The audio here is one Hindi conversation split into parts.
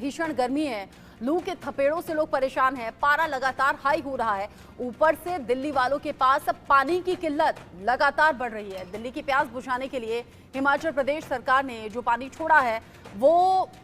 भीषण गर्मी है, लू के थपेड़ों से लोग परेशान हैं, पारा लगातार हाई हो रहा है। ऊपर से दिल्ली वालों के पास अब पानी की किल्लत लगातार बढ़ रही है। दिल्ली की प्यास बुझाने के लिए हिमाचल प्रदेश सरकार ने जो पानी छोड़ा है वो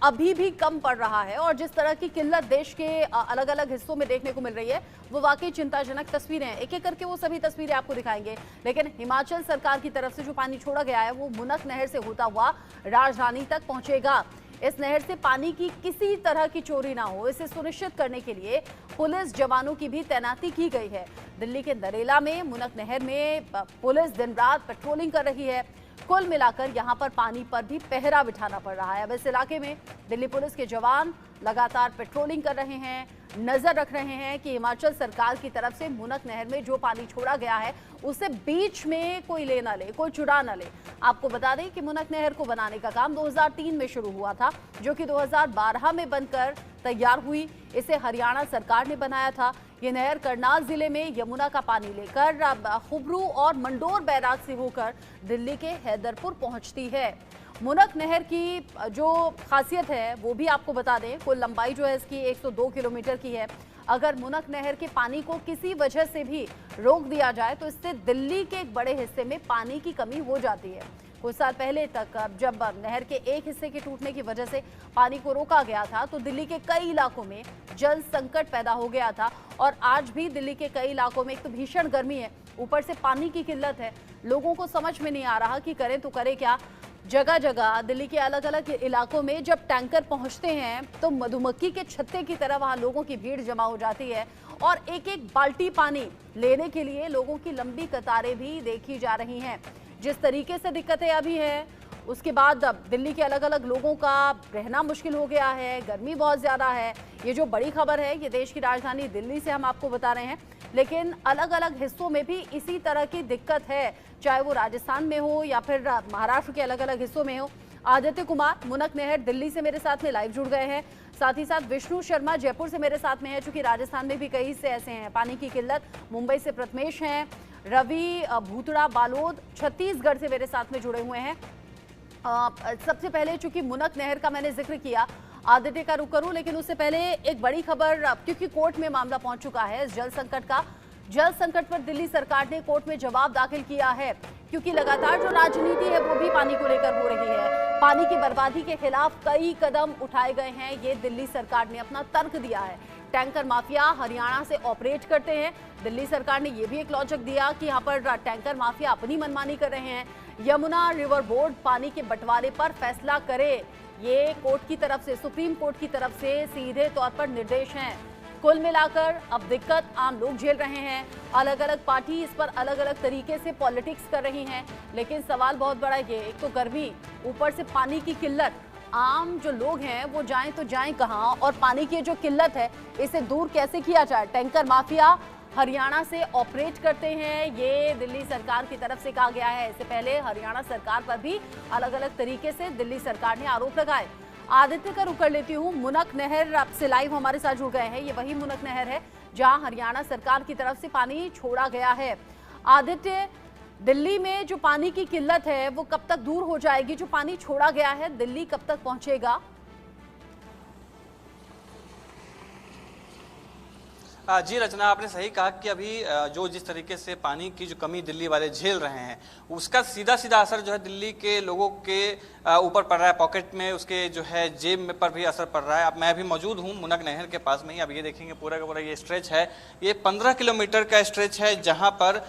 अभी भी कम पड़ रहा है और जिस तरह की किल्लत देश के अलग अलग हिस्सों में देखने को मिल रही है वो वाकई चिंताजनक तस्वीरें हैं। एक एक करके वो सभी तस्वीरें आपको दिखाएंगे, लेकिन हिमाचल सरकार की तरफ से जो पानी छोड़ा गया है वो मुनक नहर से होता हुआ राजधानी तक पहुंचेगा। इस नहर से पानी की किसी तरह की चोरी ना हो, इसे सुनिश्चित करने के लिए पुलिस जवानों की भी तैनाती की गई है। दिल्ली के नरेला में मुनक नहर में पुलिस दिन रात पेट्रोलिंग कर रही है। कुल मिलाकर यहां पर पानी पर भी पहरा बिठाना पड़ रहा है। अब इस इलाके में दिल्ली पुलिस के जवान लगातार पेट्रोलिंग कर रहे हैं, नजर रख रहे हैं कि हिमाचल सरकार की तरफ से मुनक नहर में जो पानी छोड़ा गया है उसे बीच में कोई ले ना ले, कोई चुरा ना ले। आपको बता दें कि मुनक नहर को बनाने का काम 2003 में शुरू हुआ था, जो कि 2012 में बनकर तैयार हुई। इसे हरियाणा सरकार ने बनाया था। ये नहर करनाल जिले में यमुना का पानी लेकर खुबरू और मंडोर बैराज से होकर दिल्ली के हैदरपुर पहुंचती है। मुनक नहर की जो खासियत है वो भी आपको बता दें, कुल लंबाई जो है इसकी 102 किलोमीटर की है। अगर मुनक नहर के पानी को किसी वजह से भी रोक दिया जाए तो इससे दिल्ली के एक बड़े हिस्से में पानी की कमी हो जाती है। कुछ साल पहले तक जब नहर के एक हिस्से के टूटने की वजह से पानी को रोका गया था तो दिल्ली के कई इलाकों में जल संकट पैदा हो गया था और आज भी दिल्ली के कई इलाकों में एक तो भीषण गर्मी है, ऊपर से पानी की किल्लत है। लोगों को समझ में नहीं आ रहा कि करें तो करें क्या। जगह जगह दिल्ली के अलग अलग इलाकों में जब टैंकर पहुंचते हैं तो मधुमक्खी के छत्ते की तरह वहां लोगों की भीड़ जमा हो जाती है और एक एक बाल्टी पानी लेने के लिए लोगों की लंबी कतारें भी देखी जा रही हैं। जिस तरीके से दिक्कतें अभी हैं उसके बाद अब दिल्ली के अलग अलग लोगों का रहना मुश्किल हो गया है, गर्मी बहुत ज़्यादा है। ये जो बड़ी खबर है ये देश की राजधानी दिल्ली से हम आपको बता रहे हैं, लेकिन अलग अलग हिस्सों में भी इसी तरह की दिक्कत है, चाहे वो राजस्थान में हो या फिर महाराष्ट्र के अलग अलग हिस्सों में हो। आदित्य कुमार मुनक नहर दिल्ली से मेरे साथ में लाइव जुड़ गए हैं, साथ ही साथ विष्णु शर्मा जयपुर से मेरे साथ में है, चूंकि राजस्थान में भी कई हिस्से ऐसे हैं पानी की किल्लत। मुंबई से प्रथमेश हैं, रवि भूतड़ा बालोद छत्तीसगढ़ से मेरे साथ में जुड़े हुए हैं। सबसे पहले चूंकि मुनक नहर का मैंने जिक्र किया, आदित्य का रुख करूं, लेकिन उससे पहले एक बड़ी खबर, क्योंकि कोर्ट में मामला पहुंच चुका है इस जल संकट का। जल संकट पर दिल्ली सरकार ने कोर्ट में जवाब दाखिल किया है, क्योंकि लगातार जो राजनीति है वो भी पानी को लेकर हो रही है। पानी की बर्बादी के खिलाफ कई कदम उठाए गए हैं, ये दिल्ली सरकार ने अपना तर्क दिया है। टैंकर माफिया हरियाणा से ऑपरेट करते हैं। दिल्ली सरकार ने यह भी एक लॉजिक दिया कि यहाँ पर टैंकर माफिया अपनी मनमानी कर रहे हैं। यमुना रिवर बोर्ड पानी के बंटवारे पर फैसला करे, ये कोर्ट की तरफ से, सुप्रीम कोर्ट की तरफ से सीधे तौर पर निर्देश हैं। कुल मिलाकर अब दिक्कत आम लोग झेल रहे हैं। अलग अलग पार्टी इस पर अलग अलग तरीके से पॉलिटिक्स कर रही हैं, लेकिन सवाल बहुत बड़ा ये, एक तो गर्मी, ऊपर से पानी की किल्लत। आम जो लोग हैं वो जाएं तो जाएं कहां, और पानी की जो किल्लत है इसे दूर कैसे किया जाए। टैंकर माफिया हरियाणा से ऑपरेट करते हैं, ये दिल्ली सरकार की तरफ से कहा गया है। इससे पहले हरियाणा सरकार पर भी अलग अलग तरीके से दिल्ली सरकार ने आरोप लगाए। आदित्य का रुख कर लेती हूँ, मुनक नहर अब से लाइव हमारे साथ जुड़ गए हैं। ये वही मुनक नहर है जहां हरियाणा सरकार की तरफ से पानी छोड़ा गया है। आदित्य, दिल्ली में जो पानी की किल्लत है वो कब तक दूर हो जाएगी? जो पानी छोड़ा गया है दिल्ली कब तक पहुंचेगा? जी रचना, आपने सही कहा कि अभी जो जिस तरीके से पानी की जो कमी दिल्ली वाले झेल रहे हैं उसका सीधा सीधा असर जो है दिल्ली के लोगों के ऊपर पड़ रहा है, पॉकेट में, उसके जो है जेब में पर भी असर पड़ रहा है। अब मैं भी मौजूद हूँ मुनक नहर के पास में ही। अब ये देखेंगे पूरा का पूरा ये स्ट्रेच है, ये 15 किलोमीटर का स्ट्रेच है जहाँ पर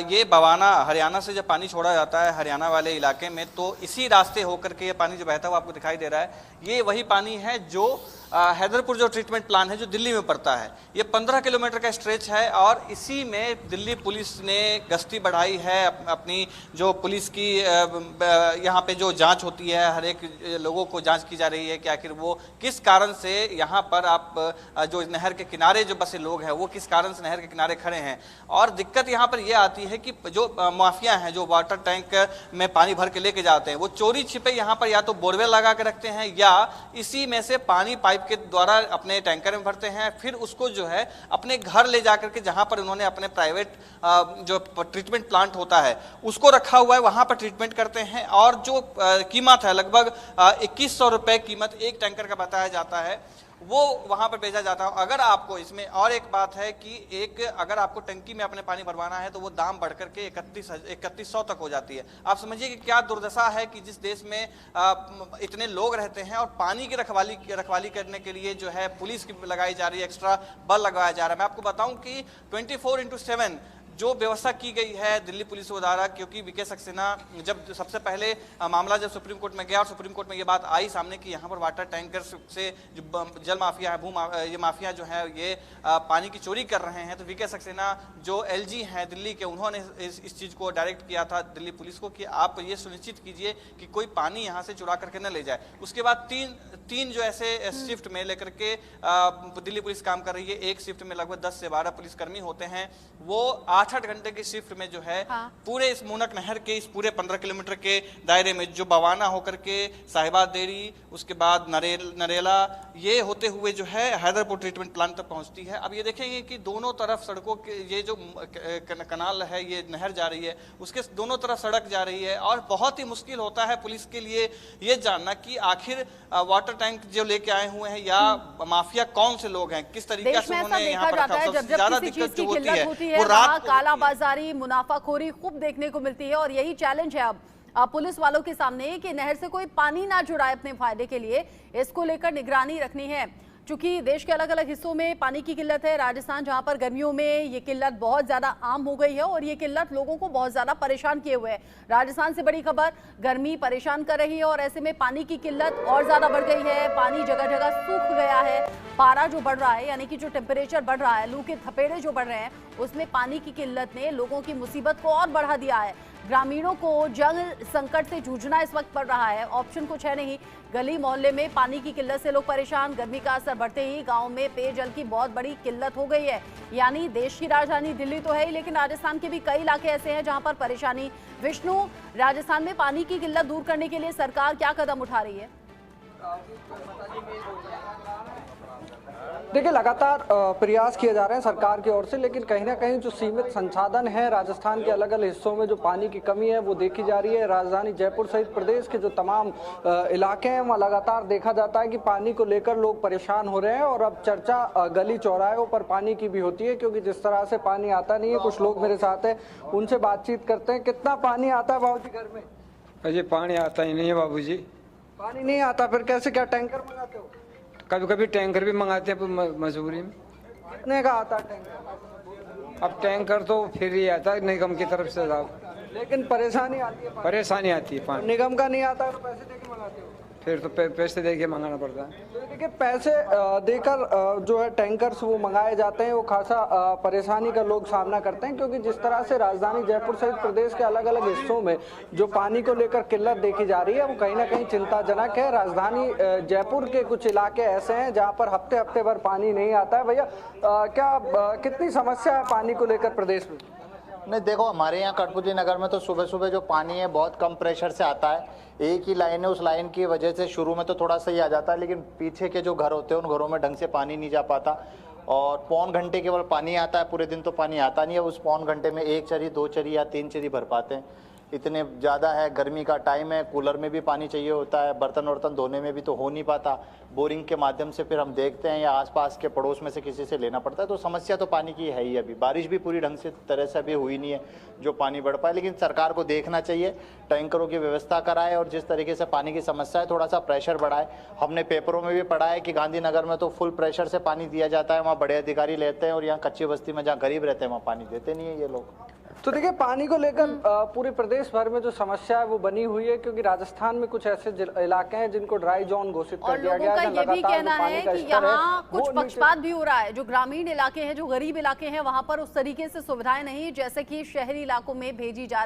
ये बवाना हरियाणा से जब पानी छोड़ा जाता है हरियाणा वाले इलाके में, तो इसी रास्ते होकर के ये पानी जो बहता हुआ आपको दिखाई दे रहा है, ये वही पानी है जो हैदरपुर जो ट्रीटमेंट प्लांट है जो दिल्ली में पड़ता है। ये 15 किलोमीटर का स्ट्रेच है और इसी में दिल्ली पुलिस ने गश्ती बढ़ाई है। अपनी जो पुलिस की यहाँ पे जो जांच होती है, हर एक लोगों को जांच की जा रही है कि आखिर वो किस कारण से यहाँ पर आप जो नहर के किनारे जो बसे लोग हैं वो किस कारण से नहर के किनारे खड़े हैं। और दिक्कत यहाँ पर यह आती है कि जो माफिया हैं जो वाटर टैंक में पानी भर के लेके जाते हैं वो चोरी छिपे यहाँ पर या तो बोरवेल लगा के रखते हैं या इसी में से पानी पाइप पाइप के द्वारा अपने टैंकर में भरते हैं, फिर उसको जो है अपने घर ले जाकर के जहां पर उन्होंने अपने प्राइवेट जो ट्रीटमेंट प्लांट होता है उसको रखा हुआ है, वहां पर ट्रीटमेंट करते हैं। और जो कीमत है लगभग 2100 रुपए कीमत एक टैंकर का बताया जाता है, वो वहां पर भेजा जाता है। अगर आपको इसमें और एक बात है कि अगर आपको टंकी में अपने पानी भरवाना है तो वो दाम बढ़कर के 3100 तक हो जाती है। आप समझिए कि क्या दुर्दशा है कि जिस देश में इतने लोग रहते हैं और पानी की रखवाली करने के लिए जो है पुलिस की लगाई जा रही है, एक्स्ट्रा बल लगाया जा रहा है। मैं आपको बताऊं कि 24/7 जो व्यवस्था की गई है दिल्ली पुलिस द्वारा, क्योंकि वीके सक्सेना जब सबसे पहले मामला जब सुप्रीम कोर्ट में गया और सुप्रीम कोर्ट में ये बात आई सामने कि यहाँ पर वाटर टैंकर से जो जल माफिया है, ये माफिया जो है ये पानी की चोरी कर रहे हैं, तो वीके सक्सेना जो एलजी हैं दिल्ली के, उन्होंने इस चीज़ को डायरेक्ट किया था दिल्ली पुलिस को कि आप ये सुनिश्चित कीजिए कि कोई पानी यहाँ से चुरा करके न ले जाए। उसके बाद तीन जो ऐसे शिफ्ट में लेकर के दिल्ली पुलिस काम कर रही है। एक शिफ्ट में लगभग 10 से 12 पुलिसकर्मी होते हैं। वो 8-8 घंटे की शिफ्ट में जो है पूरे इस मूनक नहर के इस पूरे 15 किलोमीटर के दायरे में जो बवाना होकर के साहिबा देरी, उसके बाद नरेला, ये होते हुए जो है हैदरपुर ट्रीटमेंट प्लांट तक पहुंचती है। अब ये देखेंगे कि दोनों तरफ सड़कों के ये जो कनाल है, ये नहर जा रही है, उसके दोनों तरफ सड़क जा रही है और बहुत ही मुश्किल होता है पुलिस के लिए ये जानना कि आखिर वाटर टैंक जो लेके आए हुए हैं या माफिया कौन से लोग हैं, किस तरीके से उन्होंने यहाँ पर रखा। सबसे ज्यादा दिक्कत जो होती है वो रात कालाबाजारी, मुनाफाखोरी खूब देखने को मिलती है। और यही चैलेंज है अब पुलिस वालों के सामने कि नहर से कोई पानी ना चुराए अपने फायदे के लिए, इसको लेकर निगरानी रखनी है। चूंकि देश के अलग अलग हिस्सों में पानी की किल्लत है, राजस्थान जहां पर गर्मियों में ये किल्लत बहुत ज्यादा आम हो गई है और ये किल्लत लोगों को बहुत ज्यादा परेशान किए हुए है। राजस्थान से बड़ी खबर, गर्मी परेशान कर रही है और ऐसे में पानी की किल्लत और ज्यादा बढ़ गई है। पानी जगह जगह सूख गया है, पारा जो बढ़ रहा है यानी कि जो टेम्परेचर बढ़ रहा है, लू के थपेड़े जो बढ़ रहे हैं, उसमें पानी की किल्लत ने लोगों की मुसीबत को और बढ़ा दिया है। ग्रामीणों को जल संकट से जूझना इस वक्त पड़ रहा है, ऑप्शन कुछ है नहीं। गली मोहल्ले में पानी की किल्लत से लोग परेशान, गर्मी का असर बढ़ते ही गांव में पेयजल की बहुत बड़ी किल्लत हो गई है। यानी देश की राजधानी दिल्ली तो है ही, लेकिन राजस्थान के भी कई इलाके ऐसे हैं जहां पर परेशानी। विष्णु, राजस्थान में पानी की किल्लत दूर करने के लिए सरकार क्या कदम उठा रही है? देखिए, लगातार प्रयास किए जा रहे हैं सरकार की ओर से, लेकिन कहीं ना कहीं जो सीमित संसाधन है राजस्थान के अलग अलग हिस्सों में जो पानी की कमी है वो देखी जा रही है। राजधानी जयपुर सहित प्रदेश के जो तमाम इलाके हैं वहाँ लगातार देखा जाता है कि पानी को लेकर लोग परेशान हो रहे हैं। और अब चर्चा गली चौराहों पर पानी की भी होती है, क्योंकि जिस तरह से पानी आता नहीं है। कुछ लोग मेरे साथ हैं, उनसे बातचीत करते हैं। कितना पानी आता है बाबू जी घर में? अजय पानी आता ही नहीं है बाबू जी। पानी नहीं आता, फिर कैसे, क्या टैंकर मंगाते हो? कभी कभी टैंकर भी मंगाते हैं मजबूरी में। कितने का आता है टैंकर? अब टैंकर तो फिर ही आता है निगम की तरफ से साहब, लेकिन परेशानी आती है। परेशानी आती है पानी। निगम का नहीं आता तो पैसे देके मंगाते हो? फिर तो पैसे दे के मंगाना पड़ता है। तो देखिए, पैसे देकर जो है टैंकर्स वो मंगाए जाते हैं, वो खासा परेशानी का लोग सामना करते हैं। क्योंकि जिस तरह से राजधानी जयपुर सहित प्रदेश के अलग अलग हिस्सों में जो पानी को लेकर किल्लत देखी जा रही है वो कहीं ना कहीं चिंताजनक है। राजधानी जयपुर के कुछ इलाके ऐसे हैं जहाँ पर हफ्ते हफ्ते भर पानी नहीं आता है। भैया, कितनी समस्या है पानी को लेकर प्रदेश में? नहीं, देखो, हमारे यहाँ कठपुतली नगर में तो सुबह सुबह जो पानी है बहुत कम प्रेशर से आता है। एक ही लाइन है, उस लाइन की वजह से शुरू में तो थोड़ा सही आ जाता है, लेकिन पीछे के जो घर होते हैं उन घरों में ढंग से पानी नहीं जा पाता। और पौन घंटे केवल पानी आता है, पूरे दिन तो पानी आता नहीं है। उस पौन घंटे में 1 चरी 2 चरी या 3 चरी भर पाते हैं। इतने ज़्यादा है, गर्मी का टाइम है, कूलर में भी पानी चाहिए होता है, बर्तन वर्तन धोने में भी तो हो नहीं पाता। बोरिंग के माध्यम से फिर हम देखते हैं या आसपास के पड़ोस में से किसी से लेना पड़ता है। तो समस्या तो पानी की है ही। अभी बारिश भी पूरी ढंग से तरह से अभी हुई नहीं है जो पानी बढ़ पाए, लेकिन सरकार को देखना चाहिए, टैंकरों की व्यवस्था कराए और जिस तरीके से पानी की समस्या है थोड़ा सा प्रेशर बढ़ाए। हमने पेपरों में भी पढ़ा है कि गांधीनगर में तो फुल प्रेशर से पानी दिया जाता है, वहाँ बड़े अधिकारी लेते हैं, और यहाँ कच्ची बस्ती में जहाँ गरीब रहते हैं वहाँ पानी देते नहीं है ये लोग। तो देखिए, पानी को लेकर पूरे प्रदेश भर में जो समस्या है वो बनी हुई है, क्योंकि राजस्थान में कुछ ऐसे इलाके हैं जिनको ड्राई जोन घोषित कर दिया गया है। और लोगों का ये भी कहना है कि यहाँ कुछ पक्षपात भी हो रहा है। जो ग्रामीण इलाके हैं, जो गरीब इलाके हैं, वहां पर उस तरीके से सुविधाएं नहीं जैसे कि शहरी इलाकों में भेजी जा